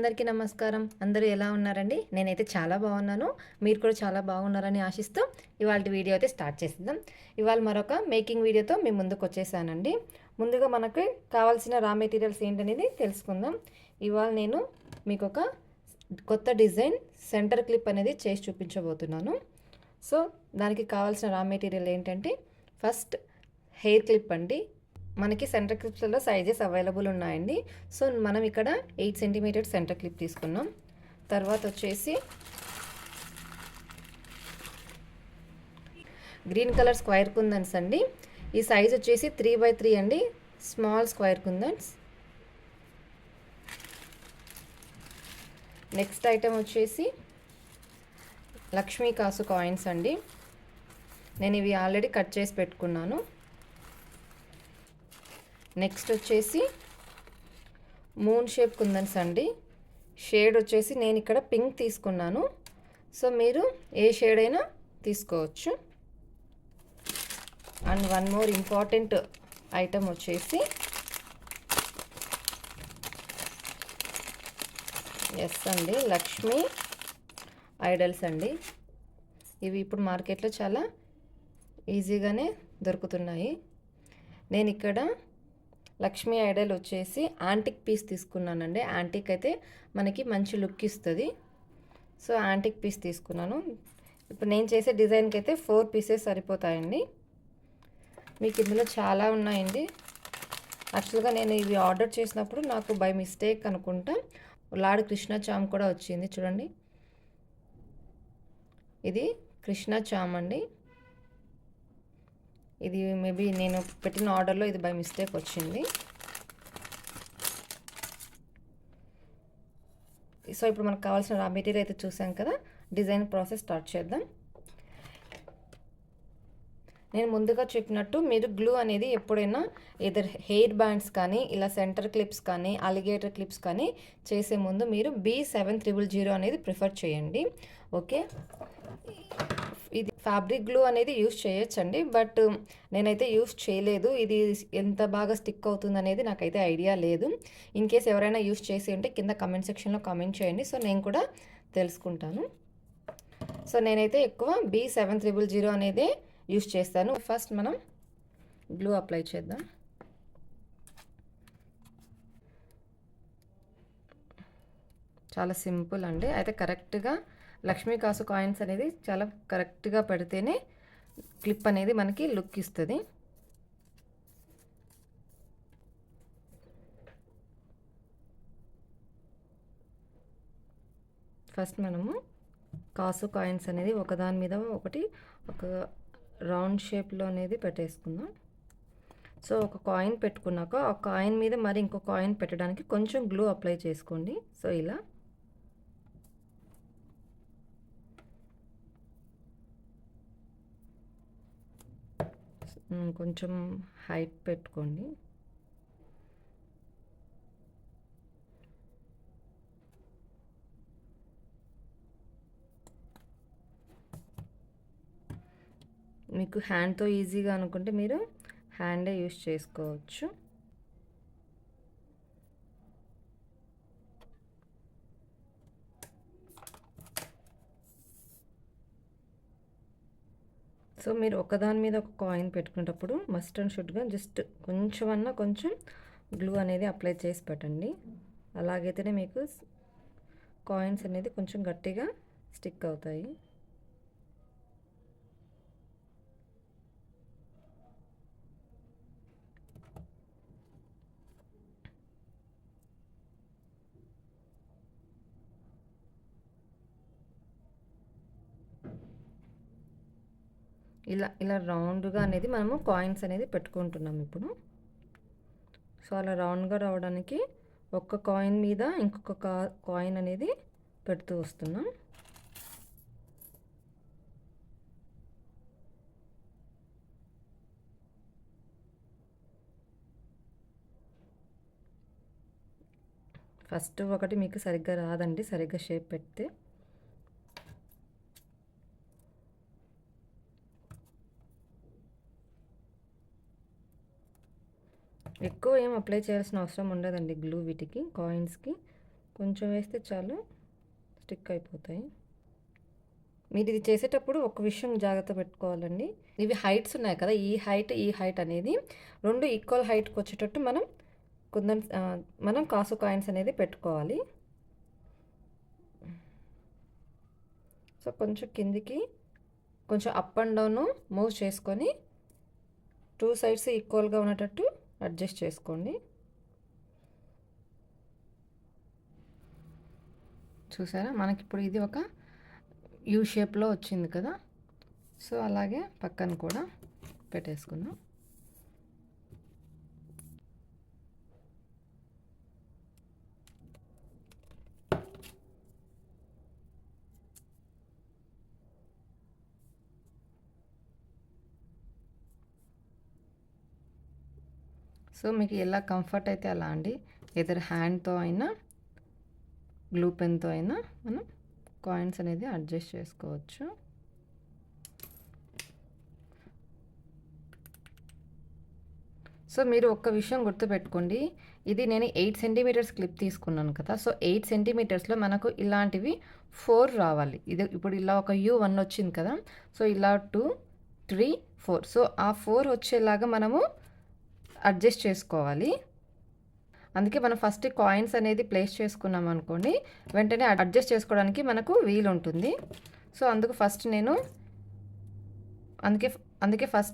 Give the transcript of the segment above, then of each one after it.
అందరికీ నమస్కారం. అందరూ ఎలా ఉన్నారండి? నేనైతే చాలా బాగున్నాను. మీరు కూడా చాలా బాగున్నారని ఆశిస్తూ ఇవాల్టి వీడియో అయితే స్టార్ట్ చేసేద్దాం. ఇవాళ మరొక మేకింగ్ వీడియోతో మీ ముందుకు వచ్చేసానండి. ముందుగా మనకి కావాల్సిన రా మెటీరియల్స్ ఏంటనేది తెలుసుకుందాం. ఇవాళ నేను మీకు ఒక కొత్త డిజైన్ సెంటర్ క్లిప్ అనేది చేసి చూపించబోతున్నాను. సో దానికి కావాల్సిన రా మెటీరియల్ ఏంటంటే ఫస్ట్ హెయిర్ క్లిప్ అండి. మనకి సెంటర్ క్లిప్స్లో సైజెస్ అవైలబుల్ ఉన్నాయండి. సో మనం ఇక్కడ 8 సెంటీమీటర్ సెంటర్ క్లిప్ తీసుకున్నాం. తర్వాత వచ్చేసి గ్రీన్ కలర్ స్క్వేర్ కుందన్స్ అండి. ఈ సైజ్ వచ్చేసి 3x3 అండి, స్మాల్ స్క్వేర్ కుందన్స్. నెక్స్ట్ ఐటమ్ వచ్చేసి లక్ష్మీ కాసు కాయిన్స్ అండి. నేను ఇవి ఆల్రెడీ కట్ చేసి పెట్టుకున్నాను. నెక్స్ట్ వచ్చేసి మూన్ షేప్ కుందన్స్ అండి. షేడ్ వచ్చేసి నేను ఇక్కడ పింక్ తీసుకున్నాను. సో మీరు ఏ షేడ్ అయినా తీసుకోవచ్చు. And one more important item వచ్చేసి ఎస్ అండి, లక్ష్మీ ఐడల్స్ అండి. ఇవి ఇప్పుడు మార్కెట్లో చాలా ఈజీగానే దొరుకుతున్నాయి. నేను ఇక్కడ లక్ష్మీ ఐడల్ వచ్చేసి యాంటిక్ పీస్ తీసుకున్నానండి. యాంటిక్ అయితే మనకి మంచి లుక్ ఇస్తుంది. సో యాంటిక్ పీస్ తీసుకున్నాను. ఇప్పుడు నేను చేసే డిజైన్కి అయితే 4 పీసెస్ సరిపోతాయండి. మీకు ఇందులో చాలా ఉన్నాయండి. యాక్చువల్గా నేను ఇవి ఆర్డర్ చేసినప్పుడు నాకు బై మిస్టేక్ అనుకుంటా లార్డ్ కృష్ణ చామ్ కూడా వచ్చింది. చూడండి, ఇది కృష్ణ చామ్ అండి. ఇది మేబీ నేను పెట్టిన ఆర్డర్లో ఇది బై మిస్టేక్ వచ్చింది. సో ఇప్పుడు మనకు కావాల్సిన రా మెటీరియల్ అయితే చూసాం కదా. డిజైన్ ప్రాసెస్ స్టార్ట్ చేద్దాం. నేను ముందుగా చెప్పినట్టు మీరు గ్లూ అనేది ఎప్పుడైనా ఏదర్ హెయిర్ బ్యాండ్స్ కానీ ఇలా సెంటర్ క్లిప్స్ కానీ అలిగేటర్ క్లిప్స్ కానీ చేసే ముందు మీరు B7000 అనేది ప్రిఫర్ చేయండి. ఓకే, ఇది ఫ్యాబ్రిక్ గ్లూ అనేది యూస్ చేయొచ్చండి, బట్ నేనైతే యూస్ చేయలేదు. ఇది ఎంత బాగా స్టిక్ అవుతుంది అనేది నాకైతే ఐడియా లేదు. ఇన్ కేస్ ఎవరైనా యూస్ చేసి ఉంటే కింద కమెంట్ సెక్షన్లో కామెంట్ చేయండి. సో నేను కూడా తెలుసుకుంటాను. సో నేనైతే ఎక్కువ B7000 అనేదే యూస్ చేస్తాను. ఫస్ట్ మనం గ్లూ అప్లై చేద్దాం. చాలా సింపుల్ అండి. అయితే కరెక్ట్గా లక్ష్మీ కాసు కాయిన్స్ అనేది చాలా కరెక్ట్గా పెడితేనే క్లిప్ అనేది మనకి లుక్ ఇస్తుంది. ఫస్ట్ మనము కాసు కాయిన్స్ అనేది ఒకదాని మీద ఒకటి ఒక రౌండ్ షేప్లో అనేది పెట్టేసుకుందాం. సో ఒక కాయిన్ పెట్టుకున్నాక ఆ కాయిన్ మీద మరి ఇంకో కాయిన్ పెట్టడానికి కొంచెం గ్లూ అప్లై చేసుకోండి. సో ఇలా కొంచెం హైట్ పెట్టుకోండి. మీకు హ్యాండ్తో ఈజీగా అనుకుంటే మీరు హ్యాండే యూస్ చేసుకోవచ్చు. సో మీరు ఒకదాని మీద ఒక కాయిన్ పెట్టుకునేటప్పుడు మస్ట్ అండ్ షుడ్గా జస్ట్ కొంచెం గ్లూ అనేది అప్లై చేసి పెట్టండి. అలాగైతేనే మీకు కాయిన్స్ అనేది కొంచెం గట్టిగా స్టిక్ అవుతాయి. ఇలా రౌండ్గా అనేది మనము కాయిన్స్ అనేది పెట్టుకుంటున్నాం ఇప్పుడు. సో అలా రౌండ్గా రావడానికి ఒక్క కాయిన్ మీద ఇంకొక కాయిన్ అనేది పెడుతూ వస్తున్నాం. ఫస్ట్ ఒకటి మీకు సరిగ్గా రాదండి, సరిగ్గా షేప్ పెడితే. ఎక్కువ ఏం అప్లై చేయాల్సిన అవసరం ఉండదండి గ్లూ వీటికి, కాయిన్స్కి. కొంచెం వేస్తే చాలు, స్టిక్ అయిపోతాయి. మీరు ఇది చేసేటప్పుడు ఒక విషయం జాగ్రత్త పెట్టుకోవాలండి. ఇవి హైట్స్ ఉన్నాయి కదా, ఈ హైట్ అనేది 2 ఈక్వల్ హైట్కి వచ్చేటట్టు మనం కాసు కాయిన్స్ అనేది పెట్టుకోవాలి. సో కొంచెం కిందికి కొంచెం అప్ అండ్ డౌన్ మూవ్ చేసుకొని 2 సైడ్స్ ఈక్వల్గా ఉన్నట్టు అడ్జస్ట్ చేసుకోండి. చూసారా, మనకి ఇప్పుడు ఇది ఒక యూ షేప్లో వచ్చింది కదా. సో అలాగే పక్కన కూడా పెట్టేసుకుందాం. సో మీకు ఎలా కంఫర్ట్ అయితే అలా అండి, ఎదర్ హ్యాండ్తో అయినా గ్లూ పెన్తో అయినా మనం కాయిన్స్ అనేది అడ్జస్ట్ చేసుకోవచ్చు. సో మీరు ఒక్క విషయం గుర్తుపెట్టుకోండి, ఇది నేను 8 సెంటీమీటర్స్ క్లిప్ తీసుకున్నాను కదా. సో 8 సెంటీమీటర్స్లో మనకు ఇలాంటివి 4 రావాలి. ఇది ఇప్పుడు ఇలా ఒక U1 వచ్చింది కదా. సో ఇలా 2, 3, 4. సో ఆ 4 వచ్చేలాగా మనము అడ్జస్ట్ చేసుకోవాలి. అందుకే మనం ఫస్ట్ కాయిన్స్ అనేది ప్లేస్ చేసుకున్నాం అనుకోండి, వెంటనే అడ్జస్ట్ చేసుకోవడానికి మనకు వీలు ఉంటుంది. సో అందుకే ఫస్ట్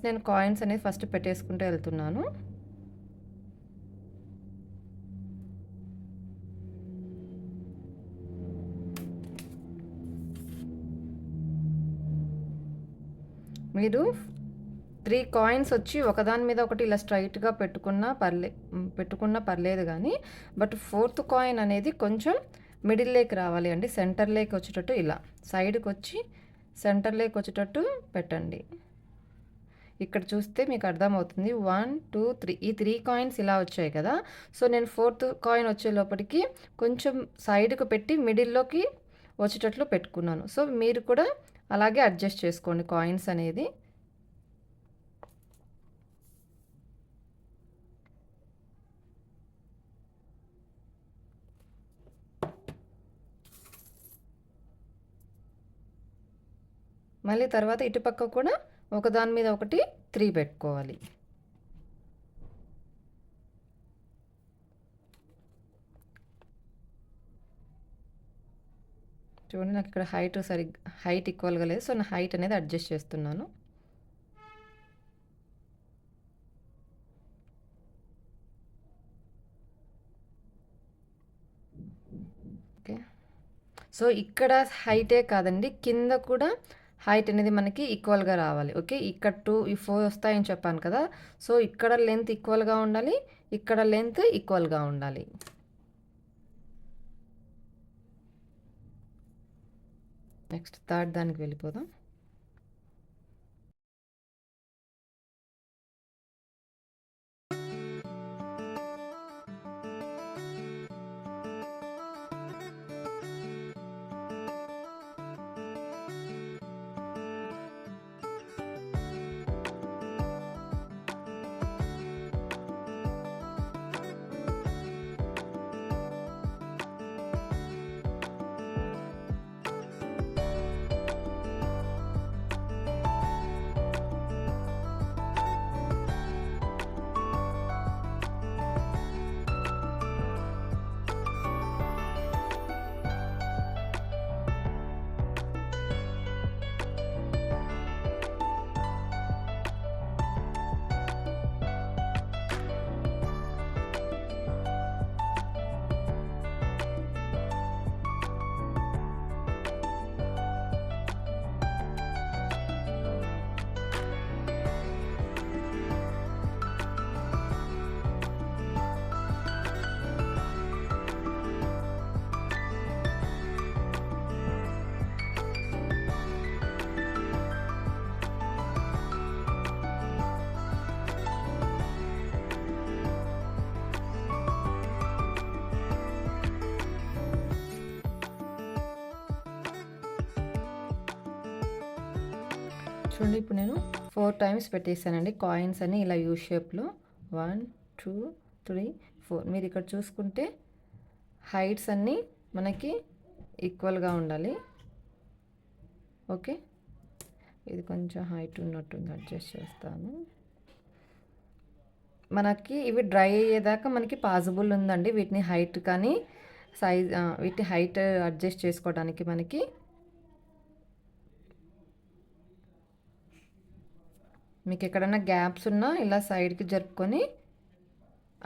నేను కాయిన్స్ అనేది ఫస్ట్ పెట్టేసుకుంటూ వెళ్తున్నాను. మీరు 3 కాయిన్స్ వచ్చి ఒకదాని మీద ఒకటి ఇలా స్ట్రైట్గా పెట్టుకున్నా పర్లేదు కానీ, బట్ 4th కాయిన్ అనేది కొంచెం మిడిల్ లేక్ రావాలి అండి. సెంటర్ లేక్ వచ్చేటట్టు ఇలా సైడ్కి వచ్చి సెంటర్ లేక్ వచ్చేటట్టు పెట్టండి. ఇక్కడ చూస్తే మీకు అర్థమవుతుంది. 1, 2, 3 ఈ 3 కాయిన్స్ ఇలా వచ్చాయి కదా. సో నేను 4th కాయిన్ వచ్చే లోపలికి కొంచెం సైడ్కి పెట్టి మిడిల్లోకి వచ్చేటట్లు పెట్టుకున్నాను. సో మీరు కూడా అలాగే అడ్జస్ట్ చేసుకోండి కాయిన్స్ అనేది. మళ్ళీ తర్వాత ఇటుపక్క కూడా ఒకదాని మీద ఒకటి 3 పెట్టుకోవాలి. చూడండి, నాకు ఇక్కడ హైట్ ఈక్వల్గా లేదు. సో నా హైట్ అనేది అడ్జస్ట్ చేస్తున్నాను. ఓకే, సో ఇక్కడ హైటే కాదండి, కింద కూడా హైట్ అనేది మనకి ఈక్వల్గా రావాలి. ఓకే, ఇక్కడ 2, 4 వస్తాయని చెప్పాను కదా. సో ఇక్కడ లెంత్ ఈక్వల్గా ఉండాలి, ఇక్కడ లెంత్ ఈక్వల్గా ఉండాలి. నెక్స్ట్ థర్డ్ దానికి వెళ్ళిపోదాం. చూడండి, ఇప్పుడు నేను 4 టైమ్స్ పెట్టేసానండి కాయిన్స్ అని ఇలా యూ షేప్లో. 1, 2, 3, 4. మీరు ఇక్కడ చూసుకుంటే హైట్స్ అన్నీ మనకి ఈక్వల్గా ఉండాలి. ఓకే, ఇది కొంచెం హైట్ ఉన్నట్టుంది, అడ్జస్ట్ చేస్తాను. మనకి ఇవి డ్రై అయ్యేదాకా మనకి పాసిబుల్ ఉందండి వీటిని హైట్ కానీ సైజ్, వీటి హైట్ అడ్జస్ట్ చేసుకోవడానికి మనకి. మీకు ఎక్కడైనా గ్యాప్స్ ఉన్నా ఇలా సైడ్కి జరుపుకొని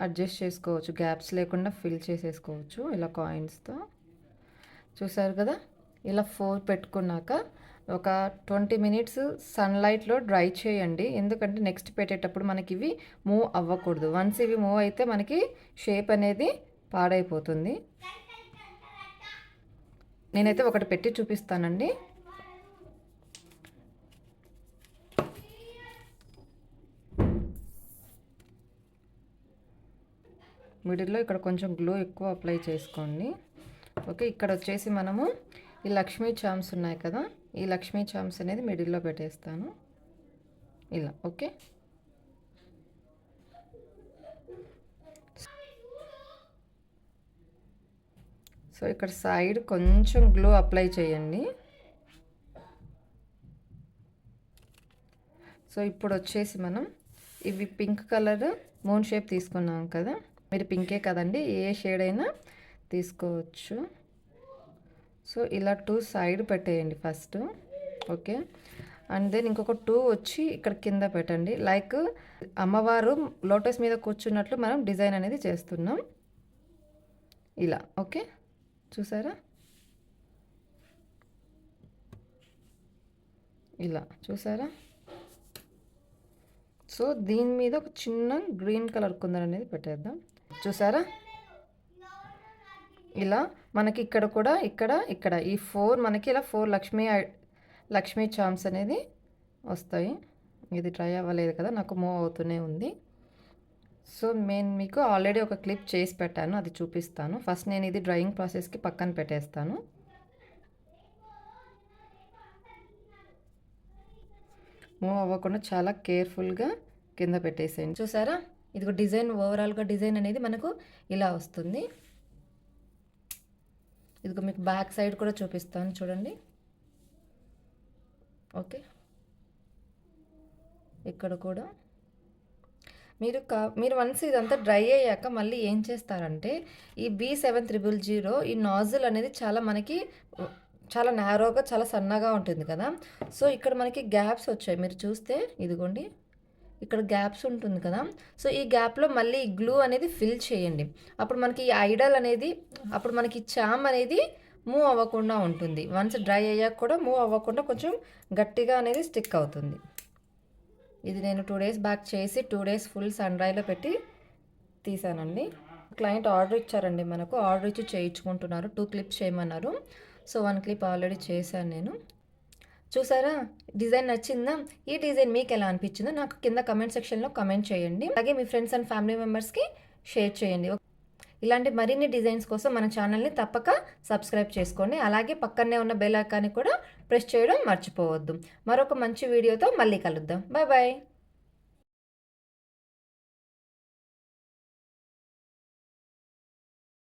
అడ్జస్ట్ చేసుకోవచ్చు, గ్యాప్స్ లేకుండా ఫిల్ చేసేసుకోవచ్చు ఇలా కాయిన్స్తో. చూసారు కదా, ఇలా 4 పెట్టుకున్నాక ఒక 20 మినిట్స్ సన్లైట్లో డ్రై చేయండి. ఎందుకంటే నెక్స్ట్ పెట్టేటప్పుడు మనకి ఇవి మూవ్ అవ్వకూడదు. వన్స్ ఇవి మూవ్ అయితే మనకి షేప్ అనేది పాడైపోతుంది. నేనైతే ఒకటి పెట్టి చూపిస్తానండి. మిడిల్లో ఇక్కడ కొంచెం గ్లో ఎక్కువ అప్లై చేసుకోండి. ఓకే, ఇక్కడ వచ్చేసి మనము ఈ లక్ష్మీ చామ్స్ ఉన్నాయి కదా, ఈ లక్ష్మీ చామ్స్ అనేది మిడిల్లో పెట్టేస్తాను ఇలా. ఓకే, సో ఇక్కడ సైడ్ కొంచెం గ్లో అప్లై చేయండి. సో ఇప్పుడు వచ్చేసి మనం ఇవి పింక్ కలర్ మూన్ షేప్ తీసుకున్నాం కదా, మీరు పింకే కదండి, ఏ షేడ్ అయినా తీసుకోవచ్చు. సో ఇలా 2 సైడ్ పెట్టేయండి ఫస్ట్. ఓకే, అండ్ దెన్ ఇంకొక 2 వచ్చి ఇక్కడ కింద పెట్టండి. లైక్ అమ్మవారు లోటస్ మీద కూర్చున్నట్లు మనం డిజైన్ అనేది చేస్తున్నాం ఇలా. ఓకే, చూసారా, ఇలా చూసారా. సో దీని మీద ఒక చిన్న గ్రీన్ కలర్ కుందన్ అనేది పెట్టేద్దాం. చూసారా, ఇలా మనకి ఇక్కడ కూడా ఇక్కడ ఈ 4 మనకి ఇలా 4 లక్ష్మీ చామ్స్ అనేది వస్తాయి. ఇది ట్రై అవ్వలేదు కదా, నాకు మూవ్ అవుతూనే ఉంది. సో నేను మీకు ఆల్రెడీ ఒక క్లిప్ చేసి పెట్టాను, అది చూపిస్తాను. ఫస్ట్ నేను ఇది డ్రాయింగ్ ప్రాసెస్కి పక్కన పెట్టేస్తాను. మూవ్ అవ్వకుండా చాలా కేర్ఫుల్గా కింద పెట్టేసేయండి. చూసారా, ఇది డిజైన్, ఓవరాల్గా డిజైన్ అనేది మనకు ఇలా వస్తుంది. ఇదిగో మీకు బ్యాక్ సైడ్ కూడా చూపిస్తాను చూడండి. ఓకే, ఇక్కడ కూడా మీరు వన్స్ ఇదంతా డ్రై అయ్యాక మళ్ళీ ఏం చేస్తారంటే ఈ B7000 ఈ నాజిల్ అనేది చాలా నారోగా, చాలా సన్నగా ఉంటుంది కదా. సో ఇక్కడ మనకి గ్యాప్స్ వచ్చాయి, మీరు చూస్తే ఇదిగోండి ఇక్కడ గ్యాప్స్ ఉంటుంది కదా. సో ఈ గ్యాప్లో మళ్ళీ గ్లూ అనేది ఫిల్ చేయండి. అప్పుడు మనకి ఈ ఐడల్ అనేది, అప్పుడు మనకి చామ్ అనేది మూవ్ అవ్వకుండా ఉంటుంది. వన్స్ డ్రై అయ్యాక కూడా మూవ్ అవ్వకుండా కొంచెం గట్టిగా అనేది స్టిక్ అవుతుంది. ఇది నేను 2 డేస్ బ్యాక్ చేసి 2 డేస్ ఫుల్ సన్ డ్రైలో పెట్టి తీసానండి. క్లయింట్ ఆర్డర్ ఇచ్చారండి, మనకు ఆర్డర్ ఇచ్చి చేయించుకుంటున్నారు. 2 క్లిప్స్ చేయమన్నారు. సో 1 క్లిప్ ఆల్రెడీ చేశాను నేను. చూసారా, డిజైన్ నచ్చిందా? ఈ డిజైన్ మీకు ఎలా అనిపించిందో నాకు కింద కమెంట్ సెక్షన్లో కమెంట్ చేయండి. అలాగే మీ ఫ్రెండ్స్ అండ్ ఫ్యామిలీ మెంబర్స్కి షేర్ చేయండి. ఇలాంటి మరిన్ని డిజైన్స్ కోసం మన ఛానల్ని తప్పక సబ్స్క్రైబ్ చేసుకోండి. అలాగే పక్కనే ఉన్న బెల్ ఐకాన్ని కూడా ప్రెస్ చేయడం మర్చిపోవద్దు. మరొక మంచి వీడియోతో మళ్ళీ కలుద్దాం. Bye bye.